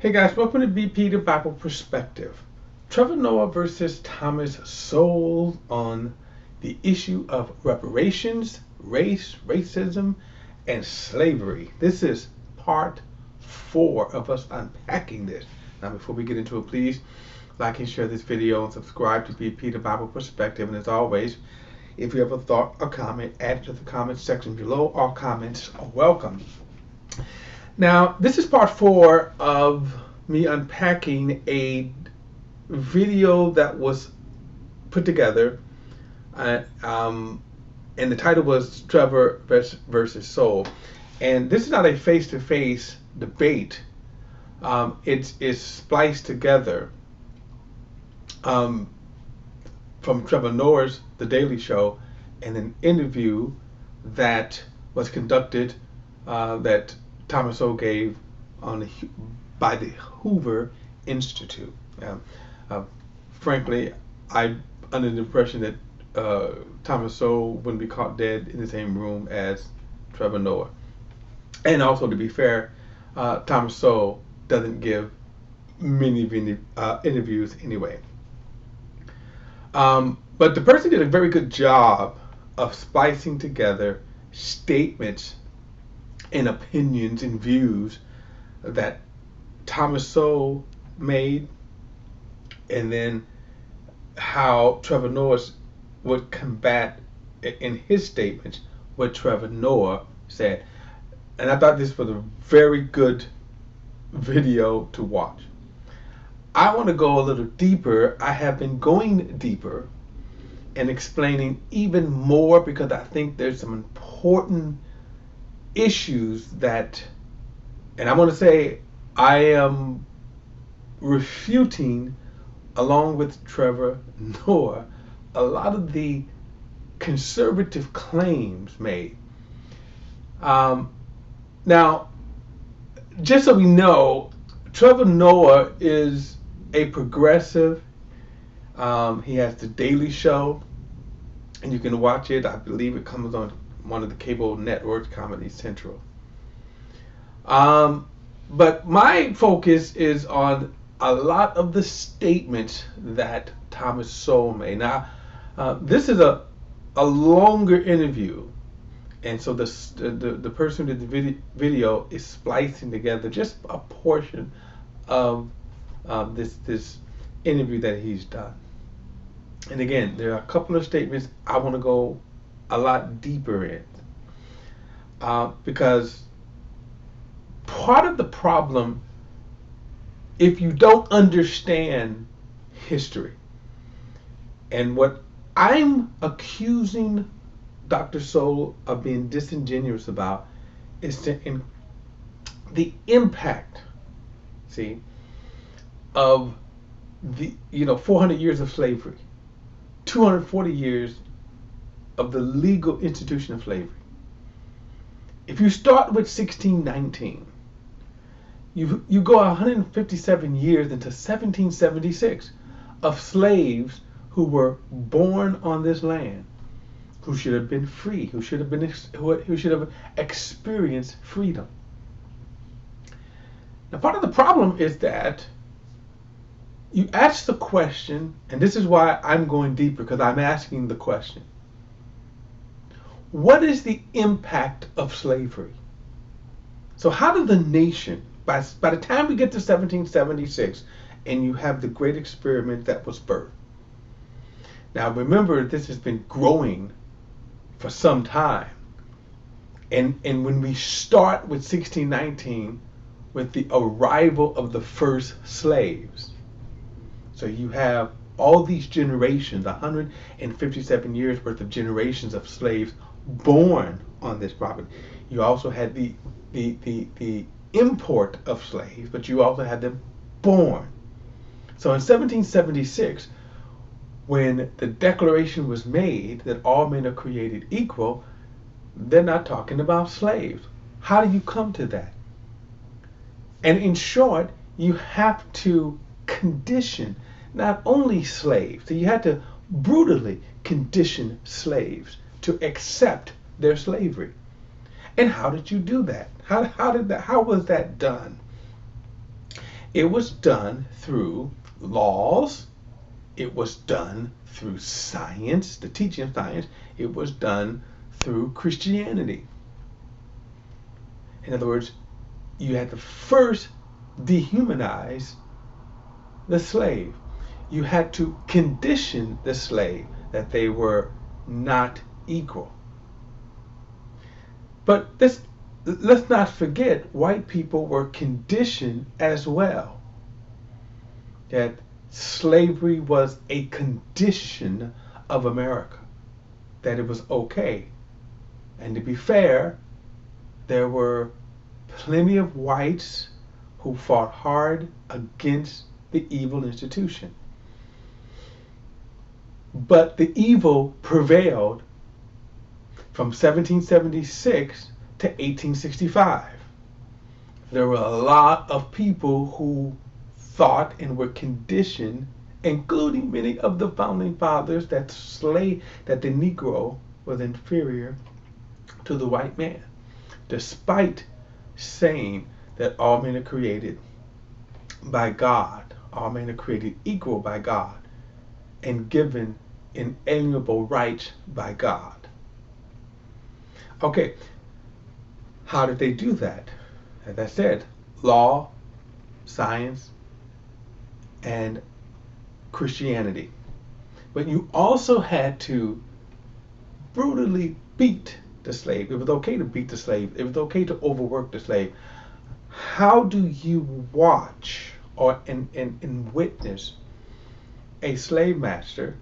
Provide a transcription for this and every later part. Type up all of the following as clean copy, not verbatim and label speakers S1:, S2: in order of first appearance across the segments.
S1: Hey guys, welcome to BP the Bible Perspective. Trevor Noah versus Thomas Sowell on the issue of reparations, racism, and slavery. This is part 4 of us unpacking this. Now, before we get into it, please like and share this video and subscribe to BP the Bible Perspective. And as always, if you have a thought or comment, add it to the comment section below. All comments are welcome. Now, this is part 4 of me unpacking a video that was put together, and the title was Trevor versus Sowell. And this is not a face-to-face debate. It's spliced together from Trevor Noah's The Daily Show and an interview that was conducted that Thomas Sowell gave by the Hoover Institute. Frankly, I'm under the impression that Thomas Sowell wouldn't be caught dead in the same room as Trevor Noah. And also, to be fair, Thomas Sowell doesn't give many interviews anyway. But the person did a very good job of splicing together statements and opinions and views that Thomas Sowell made, and then how Trevor Noah would combat in his statements what Trevor Noah said. And I thought this was a very good video to watch. I want to go a little deeper. I have been going deeper and explaining even more because I think there's some important issues that, and I want to say I am refuting, along with Trevor Noah, a lot of the conservative claims made. Now, just so we know, Trevor Noah is a progressive. He has The Daily Show, and you can watch it. I believe it comes on one of the cable networks, Comedy Central. But my focus is on a lot of the statements that Thomas Sowell made. Now, this is a longer interview, and so the person who did the video is splicing together just a portion of this interview that he's done. And again, there are a couple of statements I want to go a lot deeper in, because part of the problem, if you don't understand history, and what I'm accusing Dr. Sowell of being disingenuous about, is the impact, of the 400 years of slavery, 240 years of the legal institution of slavery. If you start with 1619, you go 157 years into 1776 of slaves who were born on this land, who should have been free, who should have experienced freedom. Now, part of the problem is that you ask the question, and this is why I'm going deeper, because I'm asking the question: what is the impact of slavery? So how did the nation, by the time we get to 1776, and you have the great experiment that was birthed. Now remember, this has been growing for some time. And when we start with 1619, with the arrival of the first slaves, so you have all these generations, 157 years worth of generations of slaves born on this property. You also had the import of slaves, but you also had them born. So in 1776, when the declaration was made that all men are created equal, they're not talking about slaves. How do you come to that? And in short, you have to condition not only slaves, so you had to brutally condition slaves to accept their slavery. And how did you do that? How was that done? It was done through laws. It was done through science, the teaching of science. It was done through Christianity. In other words, you had to first dehumanize the slave. You had to condition the slave that they were not equal. But let's not forget, white people were conditioned as well. That slavery was a condition of America, that it was okay. And to be fair, there were plenty of whites who fought hard against the evil institution. But the evil prevailed from 1776 to 1865. There were a lot of people who thought and were conditioned, including many of the founding fathers, that the Negro was inferior to the white man, despite saying that all men are created by God, all men are created equal by God, and given inalienable rights by God. Okay, how did they do that? As I said, law, science, and Christianity. But you also had to brutally beat the slave. It was okay to beat the slave. It was okay to overwork the slave. How do you watch or and witness a slave master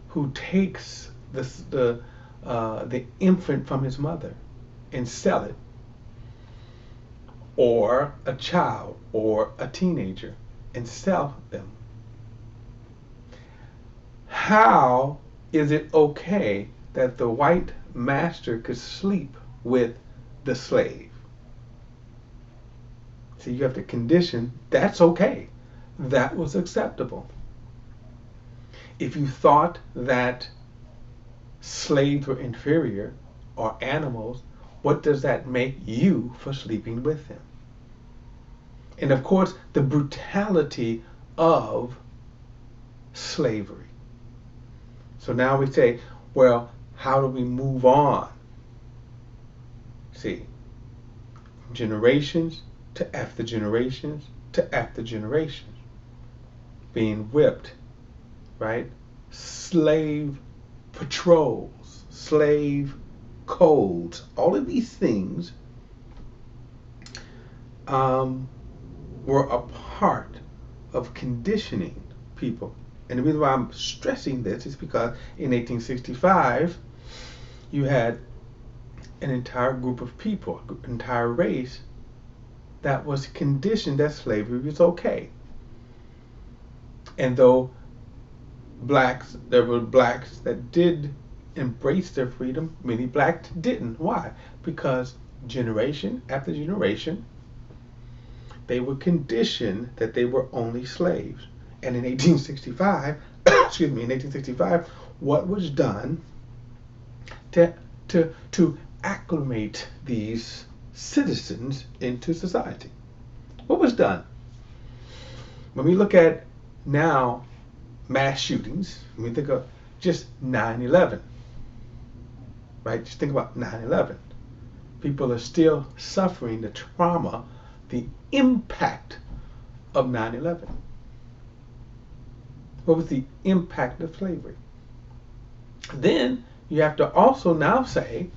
S1: who takes the infant from his mother and sell it, or a child or a teenager and sell them? How is it okay that the white master could sleep with the slave? See, you have to condition that's okay. That was acceptable. If you thought that slaves were inferior or animals, what does that make you for sleeping with them? And of course, the brutality of slavery. So now we say, well, how do we move on? See, generations to after generations to after generations, being whipped, right? Slave patrols, slave codes, all of these things were a part of conditioning people. And the reason why I'm stressing this is because in 1865, you had an entire group of people, an entire race that was conditioned that slavery was okay. And though there were blacks that did embrace their freedom, many blacks didn't. Why? Because generation after generation, they were conditioned that they were only slaves. And in 1865, excuse me, in 1865, what was done to acclimate these citizens into society? What was done? When we look at now mass shootings, when we think of just 9/11, right? Just think about 9/11. People are still suffering the trauma, the impact of 9/11. What was the impact of slavery? Then you have to also now say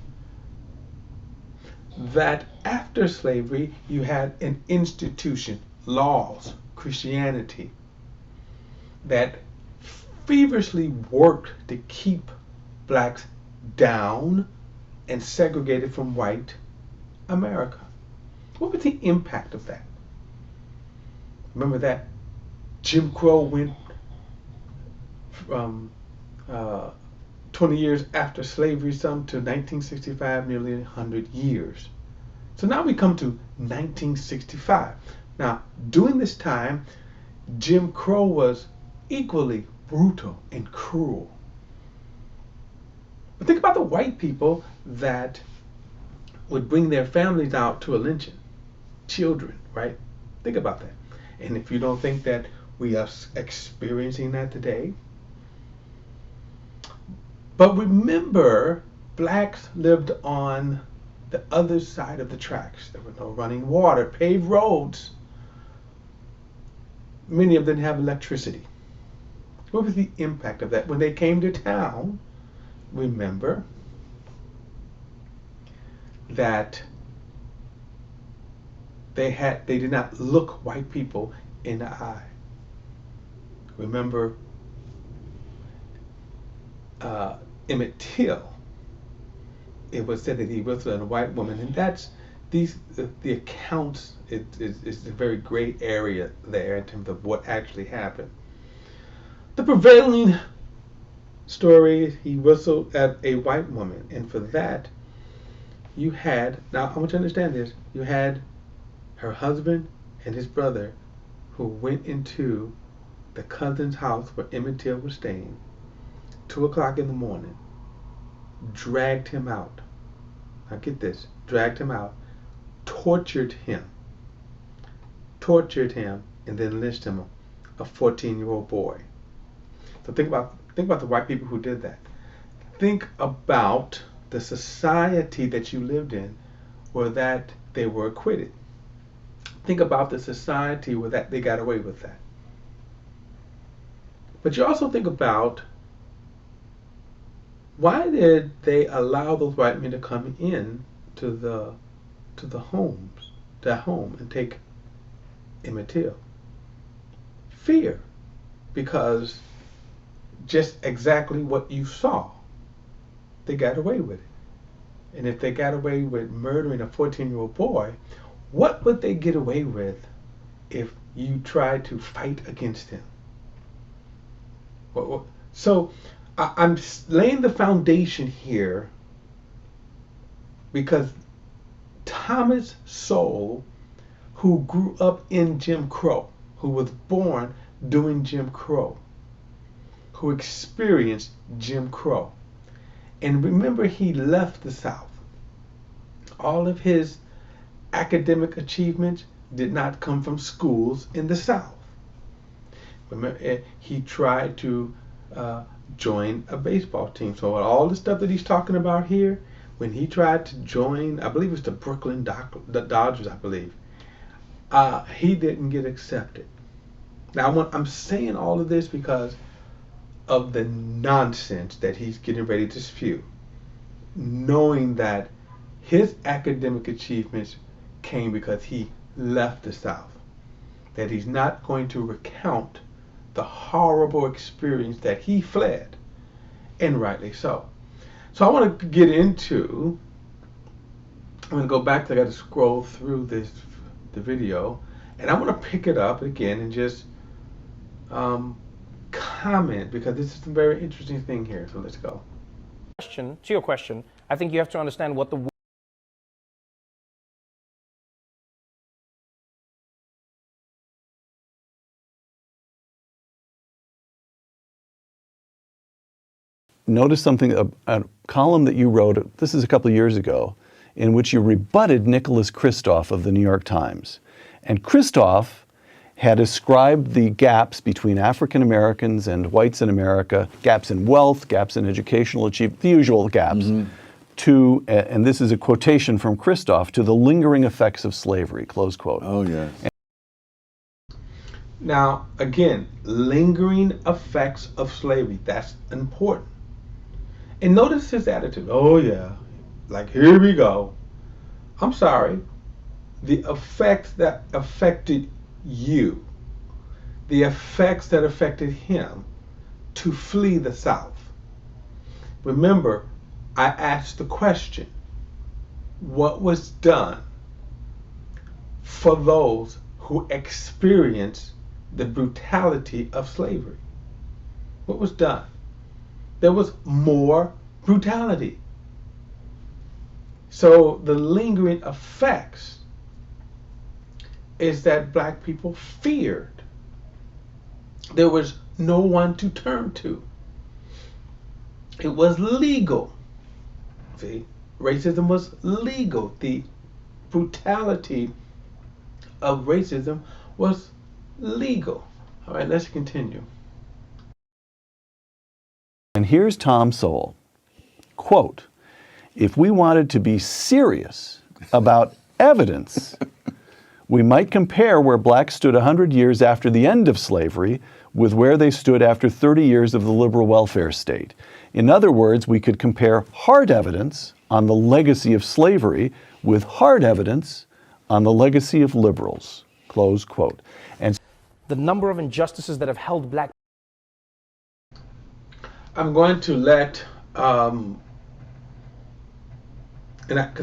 S1: that after slavery, you had an institution, laws, Christianity, that feverishly worked to keep blacks down and segregated from white America. What was the impact of that? Remember that Jim Crow went from 20 years after slavery, some to 1965, nearly 100 years. So now we come to 1965. Now, during this time, Jim Crow was equally brutal and cruel. But think about the white people that would bring their families out to a lynching. Children, right? Think about that. And if you don't think that we are experiencing that today, but remember, blacks lived on the other side of the tracks. There was no running water, paved roads. Many of them didn't have electricity. What was the impact of that? When they came to town, remember that they did not look white people in the eye. Remember Emmett Till. It was said that he whistled a white woman, and that's the accounts. It's a very gray area there in terms of what actually happened. The prevailing story, he whistled at a white woman, and for that, you had, now I want you to understand this, you had her husband and his brother who went into the cousin's house where Emmett Till was staying, 2 o'clock in the morning, dragged him out. Now get this, dragged him out, tortured him, and then lynched him, a 14-year-old boy. So think about the white people who did that. Think about the society that you lived in where that they were acquitted. Think about the society where that they got away with that. But you also think about, why did they allow those white men to come in to the home and take Emmett Till? Fear, because just exactly what you saw, they got away with it. And if they got away with murdering a 14-year-old boy, what would they get away with if you tried to fight against him? So I'm laying the foundation here because Thomas Sowell, who grew up in Jim Crow, who was born during Jim Crow, who experienced Jim Crow, and remember, he left the South. All of his academic achievements did not come from schools in the South. Remember, he tried to join a baseball team. So all the stuff that he's talking about here, when he tried to join, I believe it's the Brooklyn Dodgers, I believe, he didn't get accepted. Now I'm saying all of this because of the nonsense that he's getting ready to spew, knowing that his academic achievements came because he left the South, that he's not going to recount the horrible experience that he fled, and rightly so. So I want to get into, I'm going to go back, I got to scroll through the video, and I want to pick it up again and just comment, because this is a very interesting thing here. So let's go.
S2: To your question, I think you have to understand what the
S3: notice something, a column that you wrote, this is a couple of years ago, in which you rebutted Nicholas Kristof of the New York Times. And Kristof had ascribed the gaps between African Americans and whites in America, gaps in wealth, gaps in educational achievement, the usual gaps, to, and this is a quotation from Kristof, to the lingering effects of slavery, close quote.
S4: Oh, yes.
S1: Now, again, lingering effects of slavery, that's important. And notice his attitude. Oh, yeah, like, here we go. I'm sorry. The effects that affected you, the effects that affected him to flee the South. Remember, I asked the question, what was done for those who experienced the brutality of slavery? What was done? There was more brutality. So the lingering effects is that black people feared. There was no one to turn to. It was legal. See, racism was legal. The brutality of racism was legal. All right, let's continue.
S3: And here's Tom Sowell. Quote, if we wanted to be serious about evidence, we might compare where blacks stood 100 years after the end of slavery with where they stood after 30 years of the liberal welfare state. In other words, we could compare hard evidence on the legacy of slavery with hard evidence on the legacy of liberals. Close quote. And
S2: The number of injustices that have held black.
S1: I'm going to let, because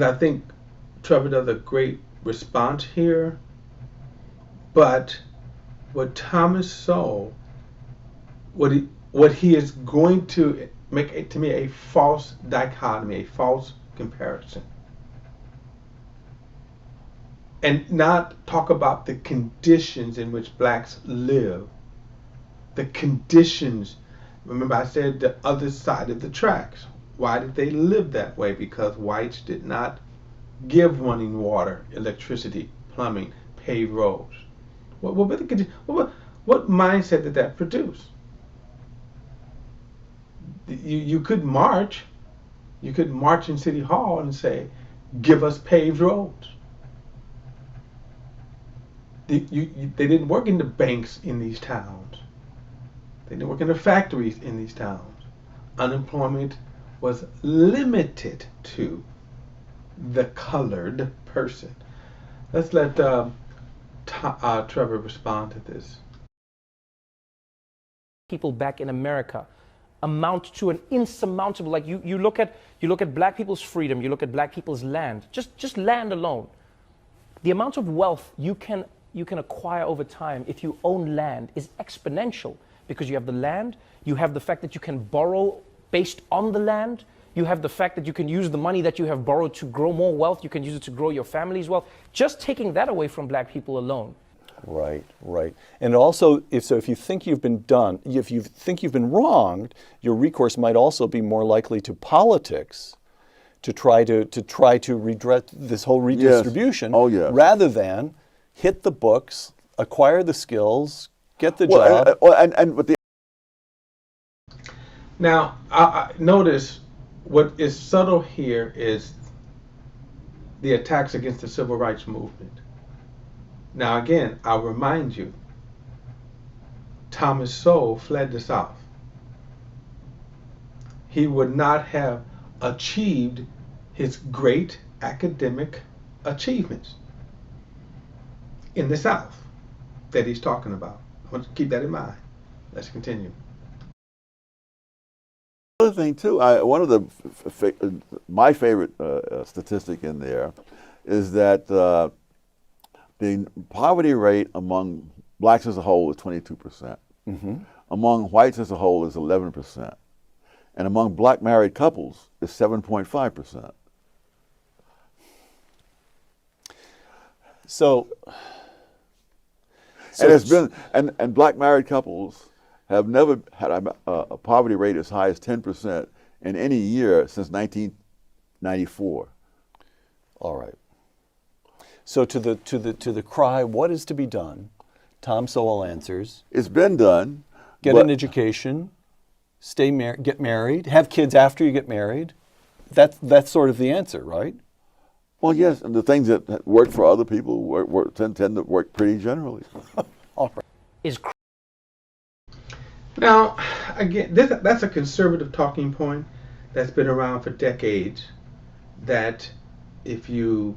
S1: I think Trevor does a great response here, but what Thomas Sowell, what he is going to make to me a false dichotomy, a false comparison, and not talk about the conditions in which blacks live, the conditions. Remember, I said the other side of the tracks. Why did they live that way? Because whites did not give running water, electricity, plumbing, paved roads. What mindset did that produce? You could march. You could march in City Hall and say, give us paved roads. They didn't work in the banks in these towns. They didn't work in the factories in these towns. Unemployment was limited to the colored person. Let's let Trevor respond to this.
S2: People back in America amount to an insurmountable, like you look at black people's freedom, you look at black people's land, just land alone. The amount of wealth you can acquire over time if you own land is exponential, because you have the land, you have the fact that you can borrow based on the land, you have the fact that you can use the money that you have borrowed to grow more wealth, you can use it to grow your family's wealth. Just taking that away from black people alone.
S3: right, right. And also, if you think you've been if you think you've been wronged, your recourse might also be more likely to politics to try to redress this whole redistribution,
S4: Yes. Oh, yes.
S3: rather than hit the books, acquire the skills, get the job.
S4: And with the
S1: Now, I notice what is subtle here is the attacks against the civil rights movement. Now, again, I'll remind you, Thomas Sowell fled the South. He would not have achieved his great academic achievements in the South that he's talking about. I want to keep that in mind. Let's continue.
S4: other thing too, one of the my favorite statistic in there is that the poverty rate among blacks as a whole is 22%.
S3: Mm-hmm.
S4: Among whites as a whole is 11%. And among black married couples is 7.5%.
S3: So
S4: And it's been and black married couples have never had a poverty rate as high as 10% in any year since 1994.
S3: all right. So to the cry, what is to be done? Tom Sowell answers:
S4: It's been done.
S3: get an education, get married, have kids after you get married. That's sort of the answer, right?
S4: Well, yes, and the things that work for other people tend to work pretty generally.
S3: All right.
S2: Is
S1: Now, again, that's a conservative talking point that's been around for decades, that if you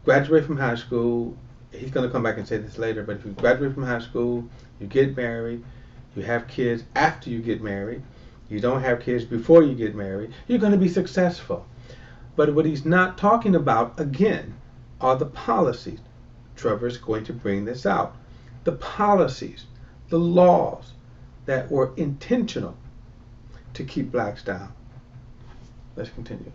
S1: graduate from high school, he's going to come back and say this later, but if you graduate from high school, you get married, you have kids after you get married, you don't have kids before you get married, you're going to be successful. But what he's not talking about, again, are the policies. Trevor's going to bring this out. The policies, the laws that were intentional to keep blacks down. Let's continue.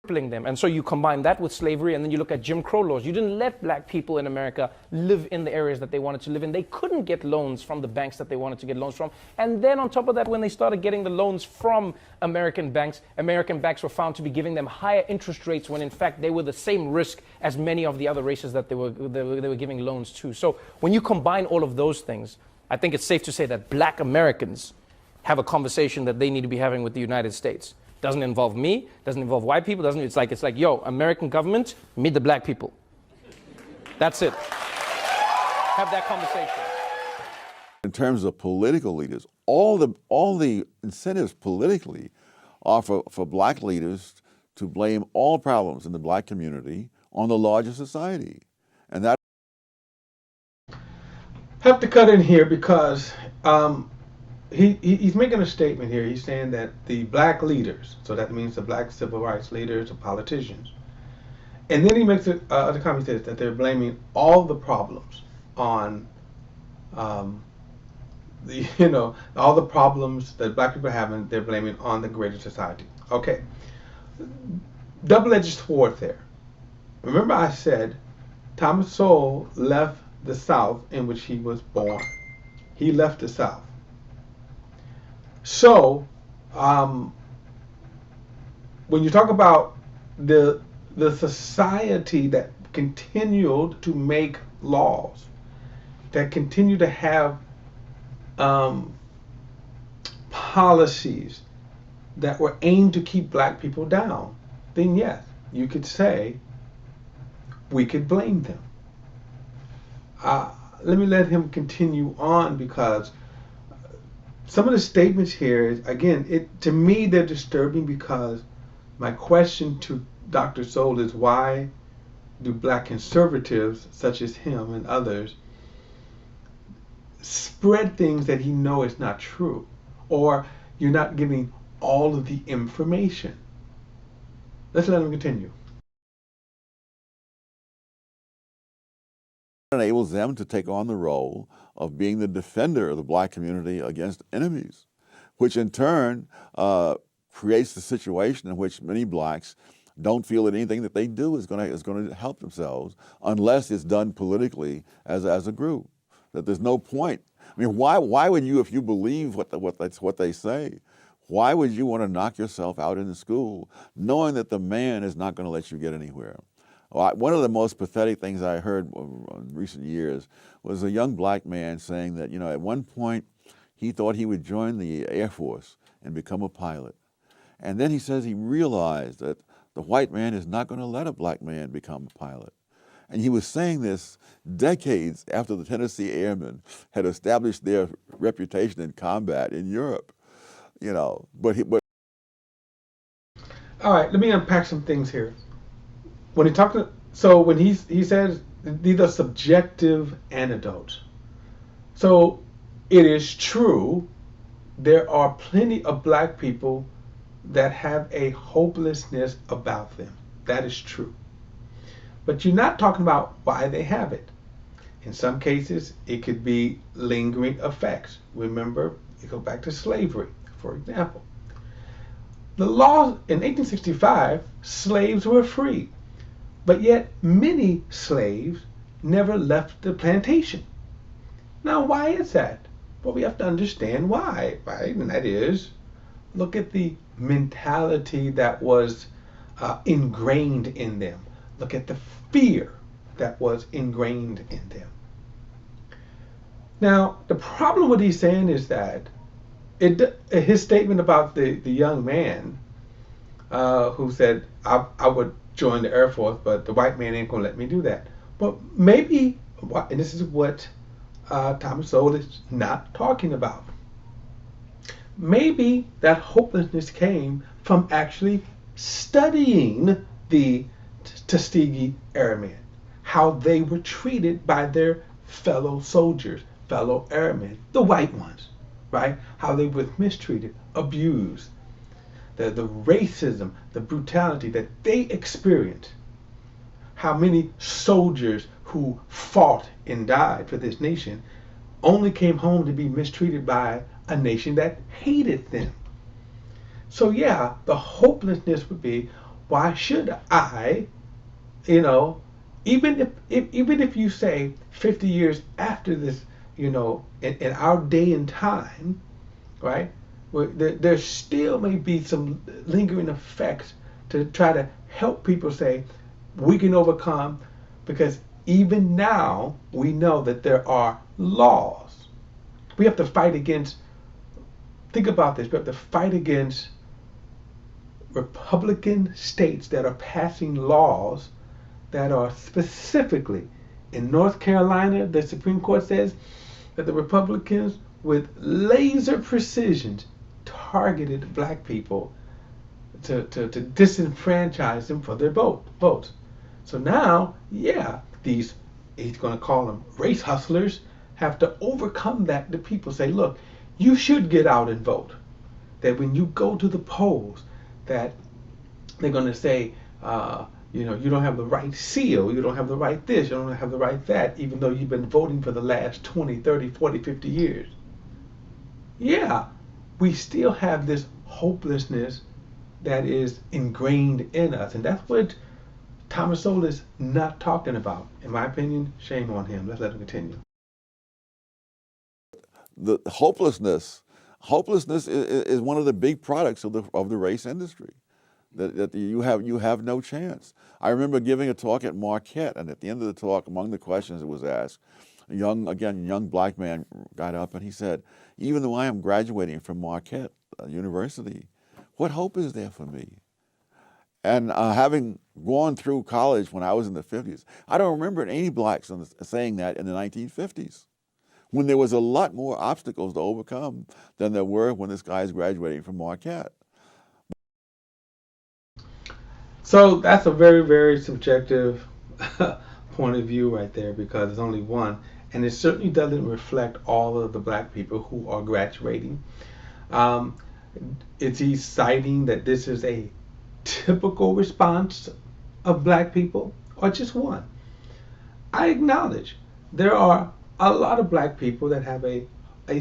S2: them. And so you combine that with slavery, and then you look at Jim Crow laws. You didn't let black people in America live in the areas that they wanted to live in. They couldn't get loans from the banks that they wanted to get loans from. And then on top of that, when they started getting the loans from American banks were found to be giving them higher interest rates when in fact they were the same risk as many of the other races that they were giving loans to. So when you combine all of those things, I think it's safe to say that black Americans have a conversation that they need to be having with the United States. Doesn't involve me, doesn't involve white people, it's like, yo, American government, meet the black people. That's it. Have that conversation.
S4: In terms of political leaders, all the incentives politically are for black leaders to blame all problems in the black community on the larger society. And that
S1: Have to cut in here because he's making a statement here. He's saying that the black leaders, so that means the black civil rights leaders, the politicians, and then he makes the comment that they're blaming all the problems on all the problems that black people are having. They're blaming on the greater society. Okay, double-edged sword there. Remember, I said Thomas Sowell left the South in which he was born. He left the South. So, when you talk about the society that continued to make laws, that continue to have policies that were aimed to keep black people down, then yes, you could say we could blame them. Let me let him continue on, because some of the statements here, again, to me they're disturbing, because my question to Dr. Sowell is, why do black conservatives such as him and others spread things that he knows is not true, or you're not giving all of the information? Let's let him continue.
S4: enables them to take on the role of being the defender of the black community against enemies, which in turn creates the situation in which many blacks don't feel that anything that they do is going to help themselves unless it's done politically as a group. That there's no point. I mean, why would you, if you believe what they say, why would you want to knock yourself out in the school knowing that the man is not going to let you get anywhere? One of the most pathetic things I heard in recent years was a young black man saying that, at one point he thought he would join the Air Force and become a pilot. And then he says he realized that the white man is not going to let a black man become a pilot. And he was saying this decades after the Tennessee Airmen had established their reputation in combat in Europe, but
S1: All right, let me unpack some things here. When he says these are subjective anecdotes. So it is true there are plenty of black people that have a hopelessness about them. That is true. But you're not talking about why they have it. In some cases, it could be lingering effects. Remember, you go back to slavery, for example. The law in 1865, slaves were free, but yet many slaves never left the plantation. Now, why is that? Well, we have to understand why, right? And that is, look at the mentality that was ingrained in them. Look at the fear that was ingrained in them. Now, the problem with he's saying is that his statement about the young man who said, I would join the Air Force, but the white man ain't going to let me do that. But maybe, and this is what Thomas Sowell is not talking about, maybe that hopelessness came from actually studying the Tuskegee Airmen, how they were treated by their fellow soldiers, fellow airmen, the white ones, right? How they were mistreated, abused, the racism, the brutality that they experienced, how many soldiers who fought and died for this nation only came home to be mistreated by a nation that hated them. So yeah, the hopelessness would be, why should I, you know, even if you say 50 years after this, in our day and time, right? Where there still may be some lingering effects to try to help people say we can overcome, because even now we know that there are laws. We have to fight against, think about this, we have to fight against Republican states that are passing laws that are specifically, in North Carolina, the Supreme Court says that the Republicans with laser precision targeted black people to disenfranchise them for their votes. So now, yeah, these, he's going to call them race hustlers, have to overcome that. The people say, look, you should get out and vote. That when you go to the polls, that they're going to say, you don't have the right seal, you don't have the right this, you don't have the right that, even though you've been voting for the last 20, 30, 40, 50 years. Yeah, we still have this hopelessness that is ingrained in us. And that's what Thomas Sowell is not talking about. In my opinion, shame on him. Let's let him continue.
S4: The hopelessness is one of the big products of the race industry. That you have no chance. I remember giving a talk at Marquette, and at the end of the talk, among the questions that was asked, a young black man got up and he said, even though I am graduating from Marquette University, what hope is there for me? And having gone through college when I was in the 50s, I don't remember any blacks saying that in the 1950s, when there was a lot more obstacles to overcome than there were when this guy is graduating from Marquette.
S1: So that's a very, very subjective point of view right there, because there's only one, and it certainly doesn't reflect all of the black people who are graduating. Is he citing that this is a typical response of black people, or just one? I acknowledge there are a lot of black people that have a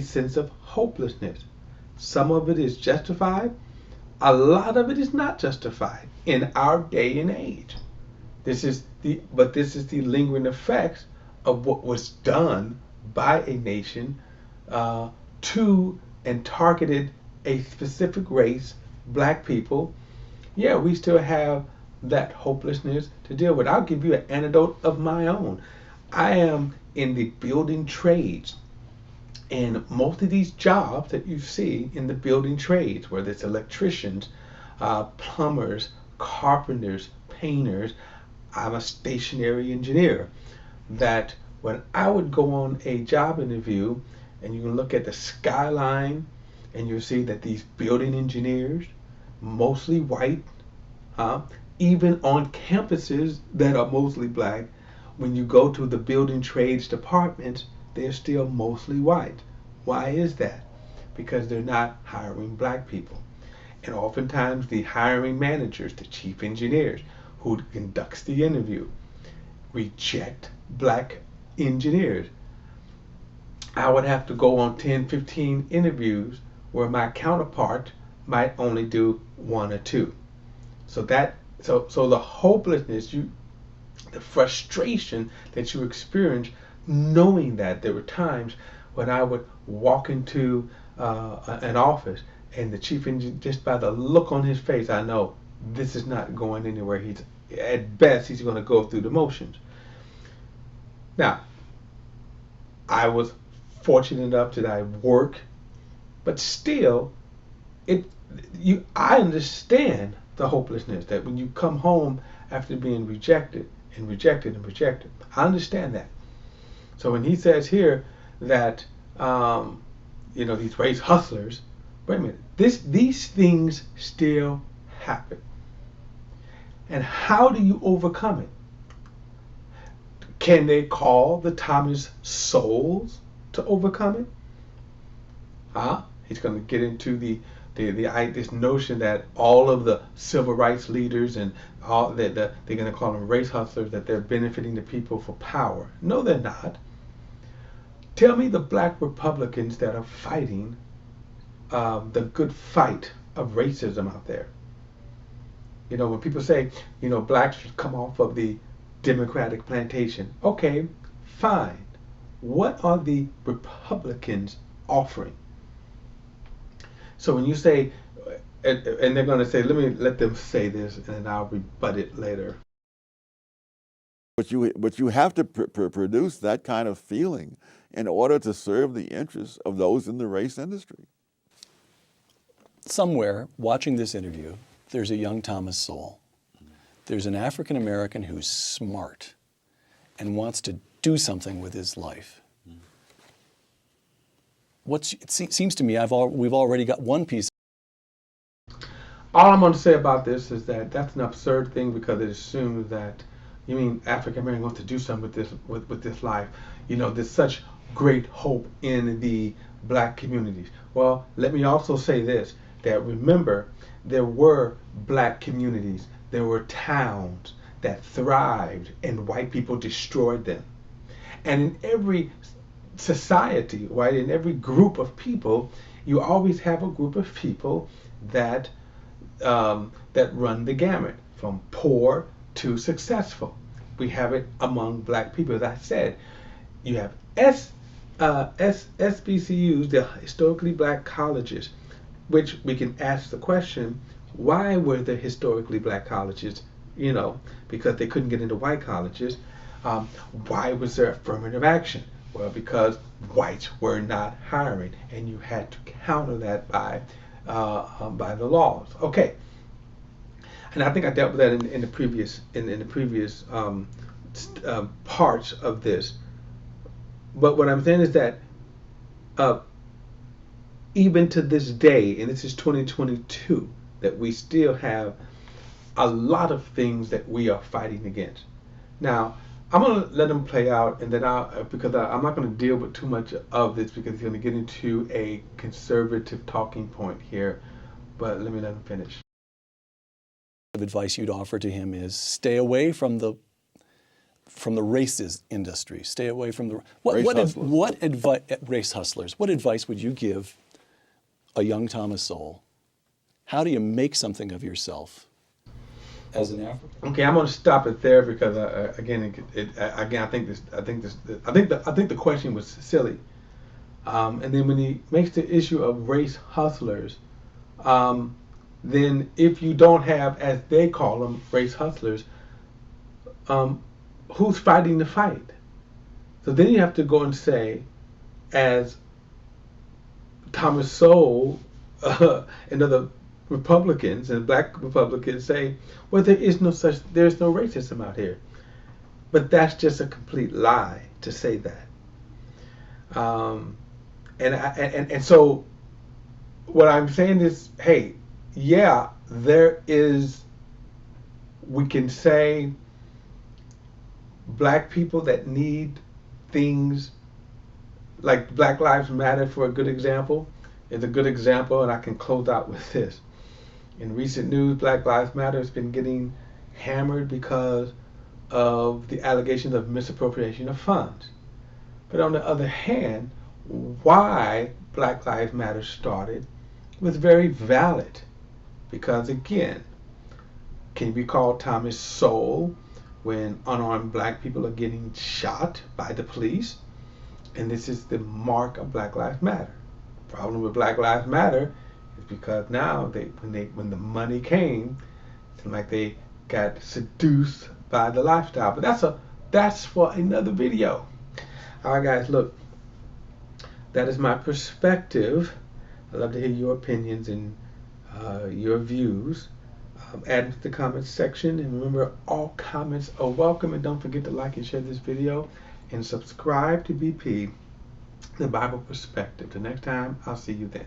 S1: sense of hopelessness. Some of it is justified, a lot of it is not justified in our day and age. This is the lingering effects of what was done by a nation to and targeted a specific race, black people. Yeah, we still have that hopelessness to deal with. I'll give you an anecdote of my own. I am in the building trades, and most of these jobs that you see in the building trades, whether it's electricians, plumbers, carpenters, painters, I'm a stationary engineer, that when I would go on a job interview and you can look at the skyline and you'll see that these building engineers, mostly white, even on campuses that are mostly black, when you go to the building trades departments, they're still mostly white. Why is that? Because they're not hiring black people. And oftentimes the hiring managers, the chief engineers who conducts the interview, reject black engineers. I would have to go on 10, 15 interviews where my counterpart might only do one or two. So the hopelessness, the frustration that you experience, knowing that there were times when I would walk into an office and the chief engineer, just by the look on his face, I know this is not going anywhere. At best, he's going to go through the motions. Now, I was fortunate enough that I work, but still, I understand the hopelessness that when you come home after being rejected and rejected and rejected, I understand that. So when he says here that these race hustlers, wait a minute, these things still happen. And how do you overcome it? Can they call the Thomas Sowells to overcome it? He's going to get into this notion that all of the civil rights leaders and all that they're going to call them race hustlers, that they're benefiting the people for power. No, they're not. Tell me the black Republicans that are fighting the good fight of racism out there. You know, when people say, you know, blacks should come off of the Democratic plantation, okay, fine. What are the Republicans offering? So when you say, and they're going to say, let them say this, and then I'll rebut it later.
S4: But you have to produce that kind of feeling in order to serve the interests of those in the race industry.
S3: Somewhere, watching this interview, there's a young Thomas Sowell. There's an African American who's smart and wants to do something with his life. It seems to me we've already got one piece.
S1: All I'm going to say about this is that that's an absurd thing, because it assumes that, you mean African American wants to do something with this life. You know, there's such great hope in the black communities. Well, let me also say this, that remember, there were black communities, there were towns that thrived and white people destroyed them. And in every society, right, in every group of people, you always have a group of people that run the gamut from poor to successful. We have it among black people. As I said, you have SBCUs, the historically black colleges, which we can ask the question, why were there historically black colleges? You know, because they couldn't get into white colleges. Why was there affirmative action? Well, because whites were not hiring, and you had to counter that by the laws. Okay, and I think I dealt with that in the previous parts of this. But what I'm saying is that even to this day, and this is 2022, that we still have a lot of things that we are fighting against. Now, I'm going to let them play out, and then I'm not going to deal with too much of this, because it's going to get into a conservative talking point here. But let me let him finish.
S3: Advice you'd offer to him is stay away from the races industry. Stay away from the race hustlers. What advice would you give a young Thomas Sowell? How do you make something of yourself as an African?
S1: Okay, I'm going to stop it there, because I think the question was silly. And then when he makes the issue of race hustlers, then if you don't have, as they call them, race hustlers, who's fighting the fight? So then you have to go and say, as Thomas Sowell and other Republicans and black Republicans say, well, there's no racism out here. But that's just a complete lie to say that. And so what I'm saying is, hey, yeah, there is, we can say, black people that need things like Black Lives Matter, for a good example, is a good example, and I can close out with this. In recent news, Black Lives Matter has been getting hammered because of the allegations of misappropriation of funds. But on the other hand, why Black Lives Matter started was very valid, because again, can you recall Thomas Sowell, when unarmed black people are getting shot by the police? And this is the mark of Black Lives Matter. Problem with Black Lives Matter is because now when the money came, it seemed like they got seduced by the lifestyle. But that's for another video. All right, guys, look, that is my perspective. I'd love to hear your opinions and your views. Add to the comments section, and remember, all comments are welcome, and don't forget to like and share this video and subscribe to BP, the Bible Perspective. Till next time, I'll see you then.